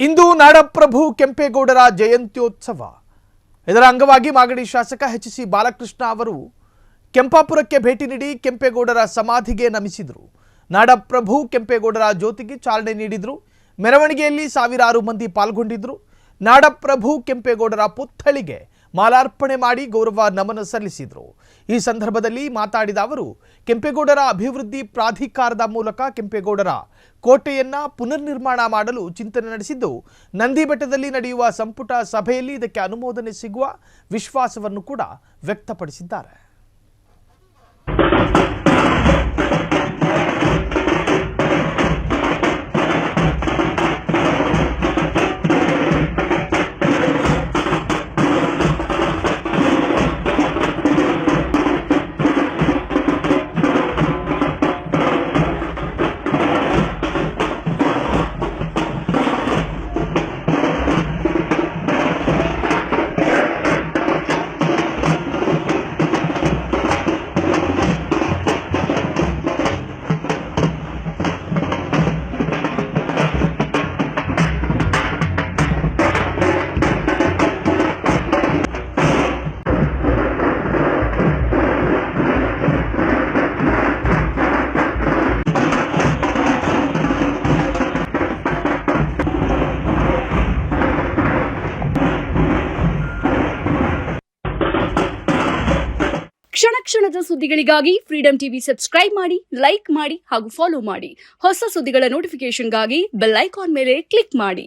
ಇಂದು ನಾಡಪ್ರಭು ಕೆಂಪೇಗೌಡರ ಜಯಂತ್ಯೋತ್ಸವ. ಇದರ ಅಂಗವಾಗಿ ಮಾಗಡಿ ಶಾಸಕ ಎಚ್.ಸಿ. ಬಾಲಕೃಷ್ಣ ಅವರು ಕೆಂಪಾಪುರಕ್ಕೆ ಭೇಟಿ ನೀಡಿ ಕೆಂಪೇಗೌಡರ ಸಮಾಧಿಗೆ ನಮಿಸಿದರು. ನಾಡಪ್ರಭು ಕೆಂಪೇಗೌಡರ ಜ್ಯೋತಿಗೆ ಚಾಲನೆ ನೀಡಿದರು. ಮೆರವಣಿಗೆಯಲ್ಲಿ ಸಾವಿರಾರು ಮಂದಿ ಪಾಲ್ಗೊಂಡಿದ್ದರು. ನಾಡಪ್ರಭು ಕೆಂಪೇಗೌಡರ ಪುತ್ಥಳಿಗೆ ಮಾಲಾರ್ಪಣೆ ಮಾಡಿ ಗೌರವ ನಮನ ಸಲ್ಲಿಸಿದರು. ಈ ಸಂದರ್ಭದಲ್ಲಿ ಮಾತಾಡಿದ ಅವರು, ಕೆಂಪೇಗೌಡರ ಅಭಿವೃದ್ಧಿ ಪ್ರಾಧಿಕಾರದ ಮೂಲಕ ಕೆಂಪೇಗೌಡರ ಕೋಟೆಯನ್ನ ಪುನರ್ನಿರ್ಮಾಣ ಮಾಡಲು ಚಿಂತನೆ ನಡೆಸಿದ್ದು, ನಂದಿ ಬೆಟ್ಟದಲ್ಲಿ ನಡೆಯುವ ಸಂಪುಟ ಸಭೆಯಲ್ಲಿ ಇದಕ್ಕೆ ಅನುಮೋದನೆ ಸಿಗುವ ವಿಶ್ವಾಸವನ್ನು ಕೂಡ ವ್ಯಕ್ತಪಡಿಸಿದ್ದಾರೆ. ಕ್ಷಣ ಕ್ಷಣದ ಸುದ್ದಿಗಳಿಗಾಗಿ ಫ್ರೀಡಂ ಟಿವಿ ಸಬ್ಸ್ಕ್ರೈಬ್ ಮಾಡಿ, ಲೈಕ್ ಮಾಡಿ ಹಾಗೂ ಫಾಲೋ ಮಾಡಿ. ಹೊಸ ಸುದ್ದಿಗಳ ನೋಟಿಫಿಕೇಶನ್ಗಾಗಿ ಬೆಲ್ ಐಕಾನ್ ಮೇಲೆ ಕ್ಲಿಕ್ ಮಾಡಿ.